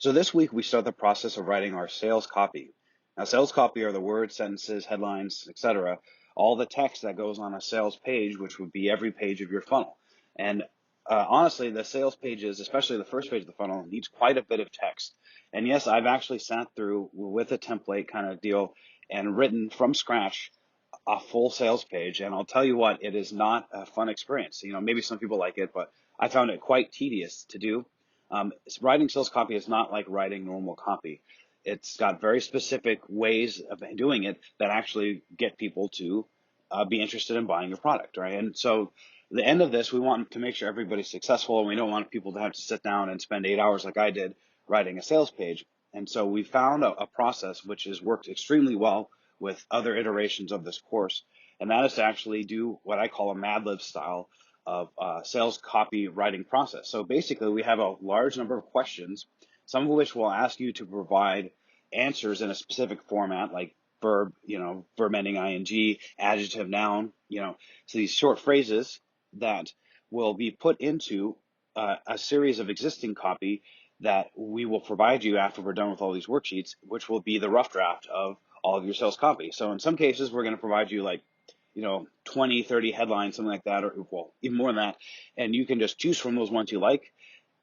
So this week we start the process of writing our sales copy. Now, sales copy are the words, sentences, headlines, etc., all the text that goes on a sales page, which would be every page of your funnel. And honestly, the sales pages, especially the first page of the funnel, needs quite a bit of text. And yes, I've actually sat through with a template kind of deal and written from scratch a full sales page. And I'll tell you what, it is not a fun experience. Maybe some people like it, but I found it quite tedious to do. Writing sales copy is not like writing normal copy. It's got very specific ways of doing it that actually get people to be interested in buying your product, right? And so the end of this, we want to make sure everybody's successful, and we don't want people to have to sit down and spend 8 hours like I did writing a sales page. And so we found a process which has worked extremely well with other iterations of this course, and that is to actually do what I call a Mad Lib style of sales copy writing process. So basically, we have a large number of questions, some of which will ask you to provide answers in a specific format, like verb, verb ending ing, adjective, noun, so these short phrases that will be put into a series of existing copy that we will provide you after we're done with all these worksheets, which will be the rough draft of all of your sales copy. So in some cases, we're going to provide you like 20, 30 headlines, something like that, or well, even more than that. And you can just choose from those ones you like.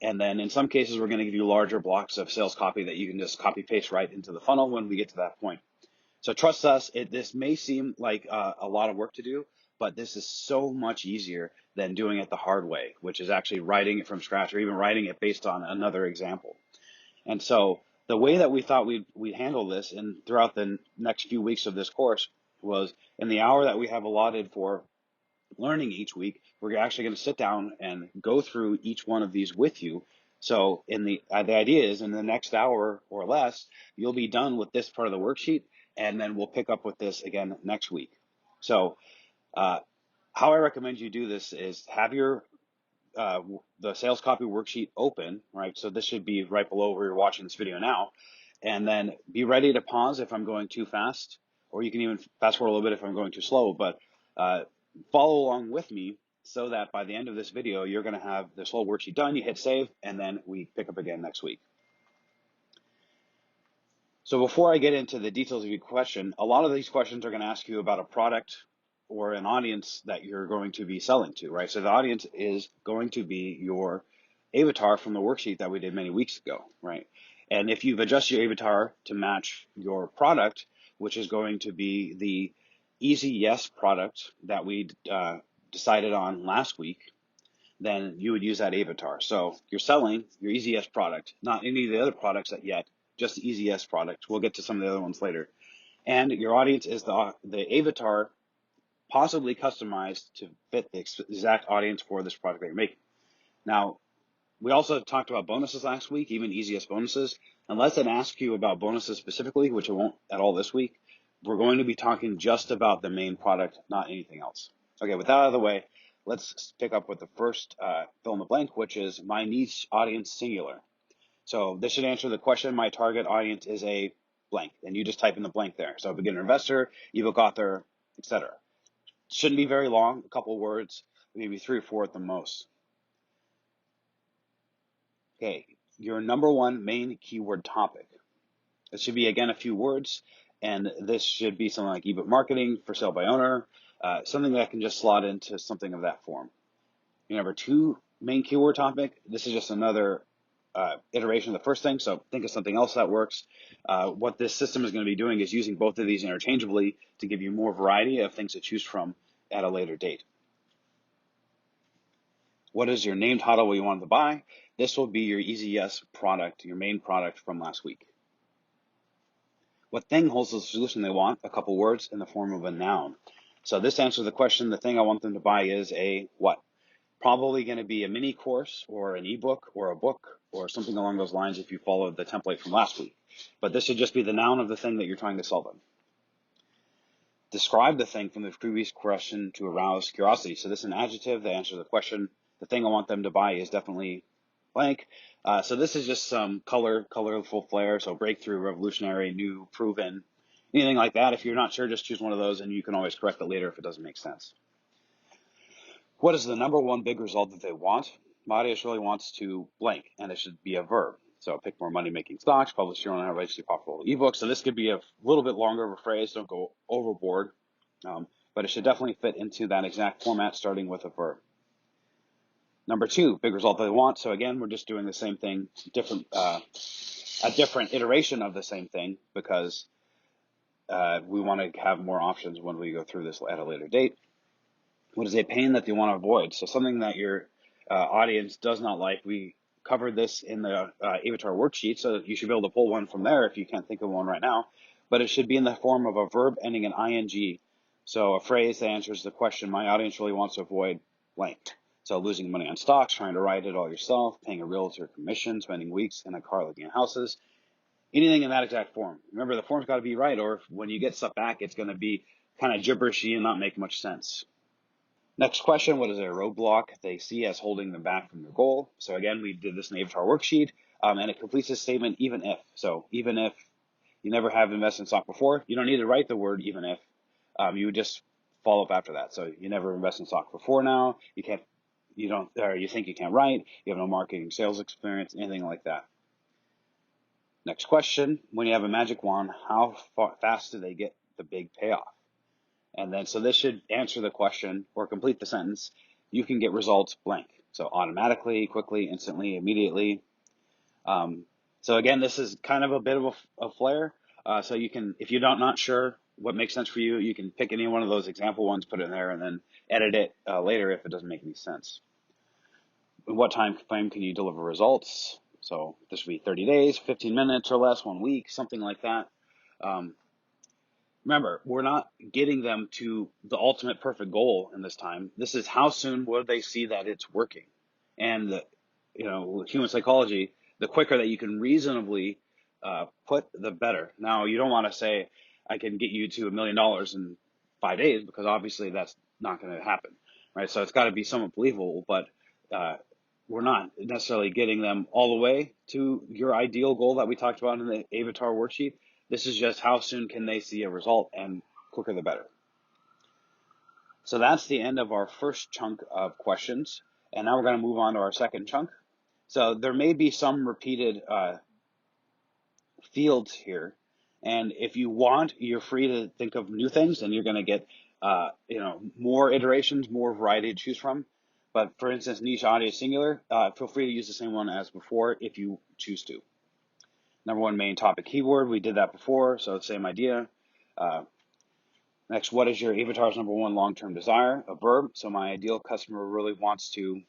And then in some cases, we're going to give you larger blocks of sales copy that you can just copy paste right into the funnel when we get to that point. So trust us, this may seem like a lot of work to do, but this is so much easier than doing it the hard way, which is actually writing it from scratch or even writing it based on another example. And so the way that we thought we'd handle this and throughout the next few weeks of this course was in the hour that we have allotted for learning each week, we're actually going to sit down and go through each one of these with you. So the idea is in the next hour or less, you'll be done with this part of the worksheet, and then we'll pick up with this again next week. So how I recommend you do this is have your the sales copy worksheet open, right? So this should be right below where you're watching this video now. And then be ready to pause if I'm going too fast, or you can even fast forward a little bit if I'm going too slow, but follow along with me so that by the end of this video, you're going to have this whole worksheet done. You hit save, and then we pick up again next week. So before I get into the details of your question, a lot of these questions are going to ask you about a product or an audience that you're going to be selling to, right? So the audience is going to be your avatar from the worksheet that we did many weeks ago, right? And if you've adjusted your avatar to match your product, which is going to be the Easy Yes product that we decided on last week, then you would use that avatar. So you're selling your Easy Yes product, not any of the other products that yet, just the Easy Yes product. We'll get to some of the other ones later. And your audience is the avatar possibly customized to fit the exact audience for this product that you're making. Now, we also talked about bonuses last week, even Easy Yes bonuses. Unless it asks you about bonuses specifically, which it won't at all this week, we're going to be talking just about the main product, not anything else. Okay, with that out of the way, let's pick up with the first fill in the blank, which is my niche audience singular. So this should answer the question, my target audience is a blank, and you just type in the blank there. So beginner investor, ebook author, etc. Shouldn't be very long, a couple words, maybe 3 or 4 at the most. Okay, your number one main keyword topic. It should be, again, a few words, and this should be something like ebook marketing for sale by owner, something that can just slot into something of that form. Your number 2 main keyword topic, this is just another iteration of the first thing, so think of something else that works. What this system is going to be doing is using both of these interchangeably to give you more variety of things to choose from at a later date. What is your name title what you wanted to buy? This will be your Easy Yes product, your main product from last week. What thing holds the solution they want? A couple words in the form of a noun. So this answers the question, the thing I want them to buy is a what? Probably going to be a mini course or an ebook or a book or something along those lines if you followed the template from last week. But this should just be the noun of the thing that you're trying to sell them. Describe the thing from the previous question to arouse curiosity. So this is an adjective that answers the question. The thing I want them to buy is definitely blank. So this is just some colorful flair. So breakthrough, revolutionary, new, proven, anything like that. If you're not sure, just choose one of those and you can always correct it later if it doesn't make sense. What is the number one big result that they want? My audience really wants to blank, and it should be a verb. So pick more money-making stocks, publish your own outrageously profitable ebook. So this could be a little bit longer of a phrase. Don't go overboard, but it should definitely fit into that exact format, starting with a verb. Number 2, big result they want. So again, we're just doing the same thing, a different iteration of the same thing, because we want to have more options when we go through this at a later date. What is a pain that they want to avoid? So something that your audience does not like. We covered this in the avatar worksheet, so you should be able to pull one from there if you can't think of one right now. But it should be in the form of a verb ending in ing. So a phrase that answers the question, my audience really wants to avoid blank. So losing money on stocks, trying to write it all yourself, paying a realtor commission, spending weeks in a car looking at houses, anything in that exact form. Remember, the form's got to be right, or when you get stuff back, it's going to be kind of gibberishy and not make much sense. Next question, what is a roadblock they see as holding them back from their goal? So again, we did this in the avatar worksheet, and it completes this statement, even if. So even if you never have invested in stock before, you don't need to write the word even if. You would just follow up after that. So you never invested in stock before now, you think you can't write, you have no marketing sales experience, anything like that. Next question, when you have a magic wand, how fast do they get the big payoff? And then, so this should answer the question or complete the sentence. You can get results blank. So automatically, quickly, instantly, immediately. So again, this is kind of a bit of a flair. So you can, if you're not sure what makes sense for you, you can pick any one of those example ones, put it in there, and then edit it later if it doesn't make any sense. In what time frame can you deliver results? So this would be 30 days, 15 minutes or less, 1 week, something like that. Remember, we're not getting them to the ultimate perfect goal in this time. This is how soon will they see that it's working. And, with human psychology, the quicker that you can reasonably put, the better. Now, you don't want to say, I can get you to $1 million in 5 days, because obviously that's not going to happen, right? So it's got to be somewhat believable, but we're not necessarily getting them all the way to your ideal goal that we talked about in the avatar worksheet. This is just how soon can they see a result, and quicker the better. So that's the end of our first chunk of questions. And now we're going to move on to our second chunk. So there may be some repeated fields here. And if you want, you're free to think of new things, and you're going to get more iterations, more variety to choose from. But for instance, niche, audience, singular, feel free to use the same one as before if you choose to. Number 1 main topic keyword, we did that before, so same idea. Next, what is your avatar's number 1 long-term desire? A verb, so my ideal customer really wants to,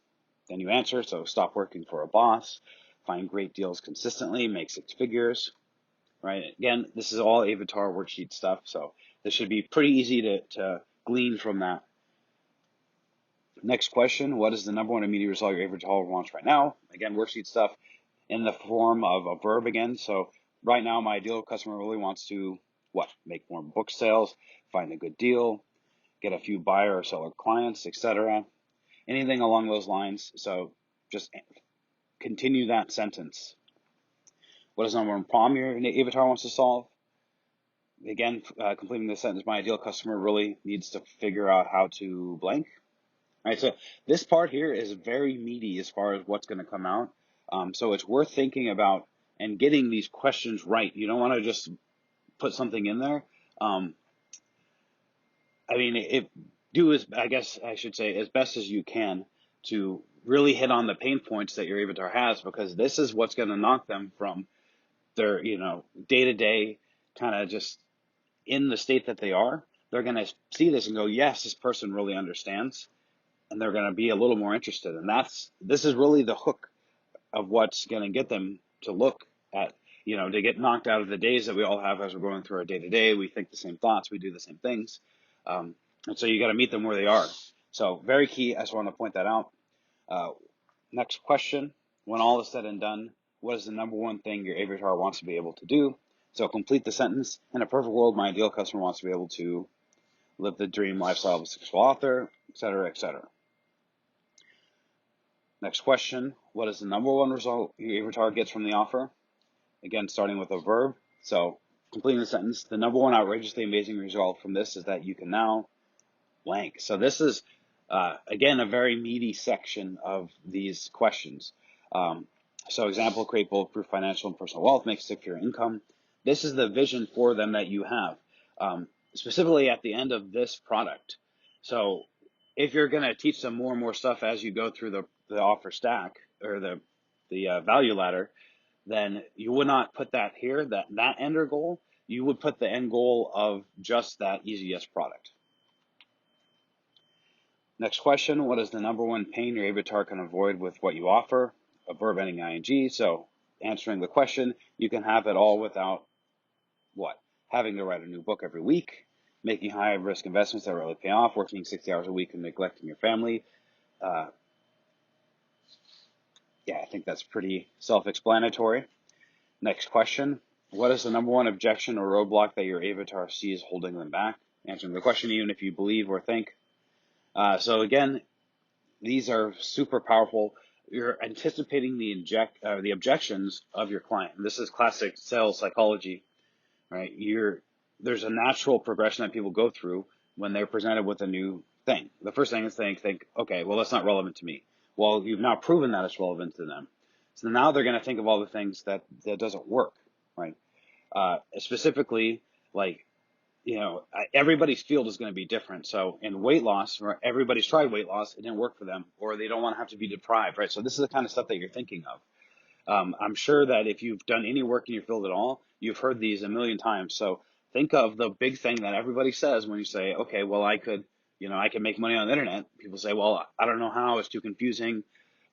then you answer, so stop working for a boss, find great deals consistently, make 6 figures, right? Again, this is all avatar worksheet stuff, so this should be pretty easy to glean from that. Next question, what is the number 1 immediate result your avatar wants right now? Again, worksheet stuff in the form of a verb again. So right now, my ideal customer really wants to, make more book sales, find a good deal, get a few buyer or seller clients, etc. Anything along those lines. So just continue that sentence. What is the number 1 problem your avatar wants to solve? Again, completing the sentence, my ideal customer really needs to figure out how to blank. All right, so this part here is very meaty as far as what's going to come out. So it's worth thinking about and getting these questions right. You don't want to just put something in there. Do as best as you can to really hit on the pain points that your avatar has, because this is what's going to knock them from their, day-to-day kind of just in the state that they are. They're going to see this and go, yes, this person really understands. And they're going to be a little more interested. And this is really the hook of what's going to get them to look at, to get knocked out of the days that we all have as we're going through our day to day. We think the same thoughts, we do the same things. And so you got to meet them where they are. So very key. I just want to point that out. Next question, when all is said and done, what is the number 1 thing your avatar wants to be able to do? So complete the sentence. In a perfect world, my ideal customer wants to be able to live the dream lifestyle of a successful author, etc., etc. Next question, what is the number 1 result your avatar gets from the offer? Again, starting with a verb. So completing the sentence, the number 1 outrageously amazing result from this is that you can now blank. So this is, again, a very meaty section of these questions. So example, create bulletproof financial and personal wealth, make secure income. This is the vision for them that you have, specifically at the end of this product. So if you're going to teach them more and more stuff as you go through the offer stack or the value ladder, then you would not put that here, that end goal. You would put the end goal of just that easy yes product. Next question, what is the number one pain your avatar can avoid with what you offer? A verb ending ing. So answering the question, you can have it all without what? Having to write a new book every week, making high risk investments that rarely pay off, working 60 hours a week and neglecting your family. Yeah, I think that's pretty self-explanatory. Next question, what is the number one objection or roadblock that your avatar sees holding them back? Answering the question, even if you believe or think. So again, these are super powerful. You're anticipating the objections of your client. This is classic sales psychology, right? There's a natural progression that people go through when they're presented with a new thing. The first thing is think, okay, well, that's not relevant to me. Well, you've now proven that it's relevant to them. So now they're going to think of all the things that doesn't work, right? Specifically, like, everybody's field is going to be different. So in weight loss, everybody's tried weight loss, it didn't work for them, or they don't want to have to be deprived, right? So this is the kind of stuff that you're thinking of. I'm sure that if you've done any work in your field at all, you've heard these a million times. So think of the big thing that everybody says when you say, okay, well, I can make money on the internet. People say, well, I don't know how, it's too confusing.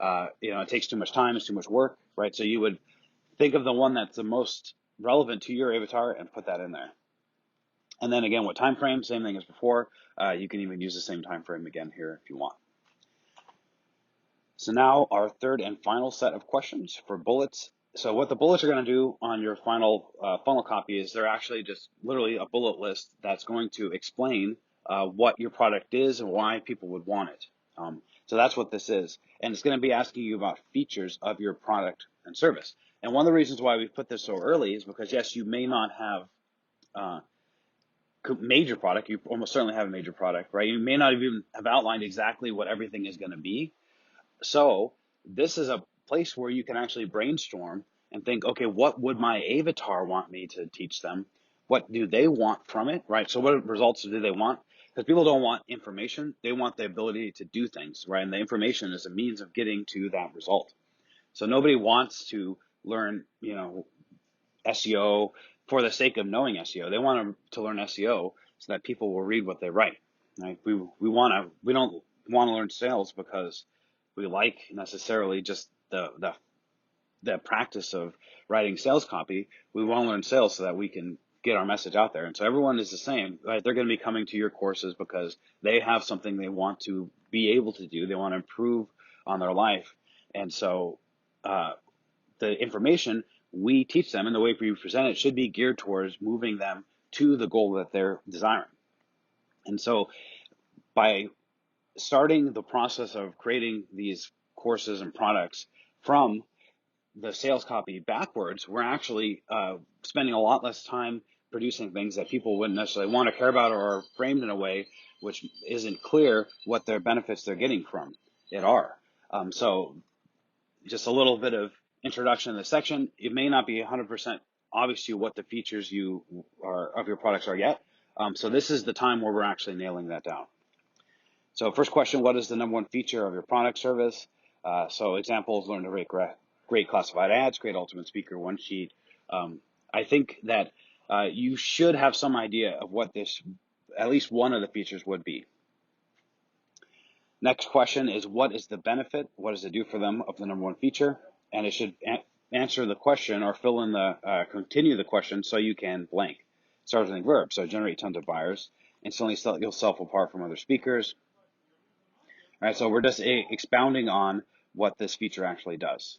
It takes too much time, it's too much work, right? So you would think of the one that's the most relevant to your avatar and put that in there. And then again, what time frame? Same thing as before. You can even use the same time frame again here if you want. So now our third and final set of questions for bullets. So what the bullets are going to do on your final funnel copy is they're actually just literally a bullet list that's going to explain what your product is and why people would want it. So that's what this is. And it's going to be asking you about features of your product and service. And one of the reasons why we put this so early is because, yes, you may not have major product. You almost certainly have a major product, right? You may not even have outlined exactly what everything is going to be. So this is a place where you can actually brainstorm and think, okay, what would my avatar want me to teach them? What do they want from it, right? So what results do they want? Because people don't want information. They want the ability to do things, right? And the information is a means of getting to that result. So nobody wants to learn, SEO for the sake of knowing SEO. They want to learn SEO so that people will read what they write. Right? We don't want to learn sales because we like necessarily just the practice of writing sales copy. We want to learn sales so that we can get our message out there. And so everyone is the same, right? They're going to be coming to your courses because they have something they want to be able to do. They want to improve on their life. And so the information we teach them and the way we present it should be geared towards moving them to the goal that they're desiring. And so by starting the process of creating these courses and products from the sales copy backwards, we're actually spending a lot less time producing things that people wouldn't necessarily want to care about or are framed in a way which isn't clear what their benefits they're getting from it are. So just a little bit of introduction in this section. It may not be 100% obvious to you what the features of your products are yet. So this is the time where we're actually nailing that down. So first question, what is the number one feature of your product service? So examples, learn to rate great classified ads, great ultimate speaker one sheet. I think that you should have some idea of what at least one of the features would be. Next question is, what is the benefit? What does it do for them of the number one feature? And it should answer the question or continue the question so you can blank. Start with a verb. So generate tons of buyers. Instantly set yourself apart from other speakers. All right, so we're just expounding on what this feature actually does.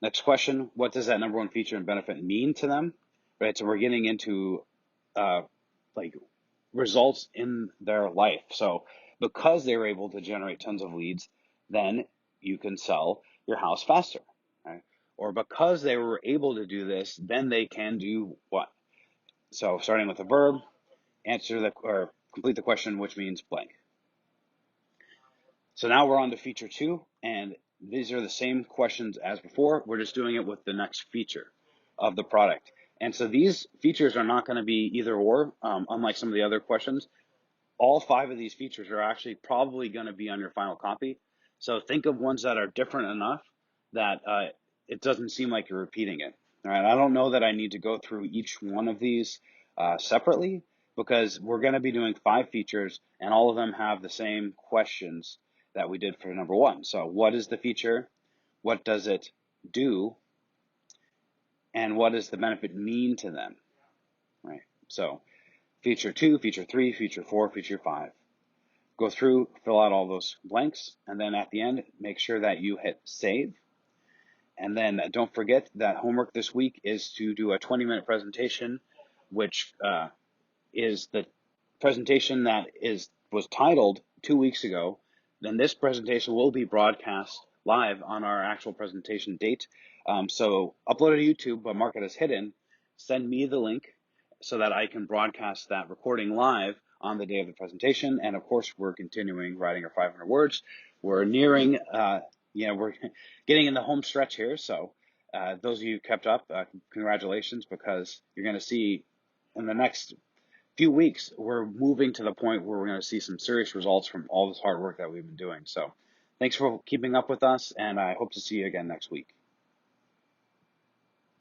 Next question, what does that number one feature and benefit mean to them? Right, so we're getting into results in their life. So because they were able to generate tons of leads, then you can sell your house faster, right? Or because they were able to do this, then they can do what? So starting with a verb, complete the question, which means blank. So now we're on to feature 2, and these are the same questions as before. We're just doing it with the next feature of the product. And so these features are not going to be either or, unlike some of the other questions. All 5 of these features are actually probably going to be on your final copy. So think of ones that are different enough that it doesn't seem like you're repeating it. All right, I don't know that I need to go through each one of these separately, because we're going to be doing 5 features and all of them have the same questions that we did for number 1. So what is the feature? What does it do? And what does the benefit mean to them? Right. So feature 2, feature 3, feature 4, feature 5. Go through, fill out all those blanks, and then at the end, make sure that you hit save. And then don't forget that homework this week is to do a 20-minute presentation, which is the presentation that was titled 2 weeks ago. Then this presentation will be broadcast live on our actual presentation date. So upload it to YouTube, but mark it as hidden. Send me the link so that I can broadcast that recording live on the day of the presentation. And of course, we're continuing writing our 500 words. We're nearing, we're getting in the home stretch here. So those of you who kept up, congratulations, because you're going to see in the next few weeks, we're moving to the point where we're going to see some serious results from all this hard work that we've been doing. So thanks for keeping up with us, and I hope to see you again next week.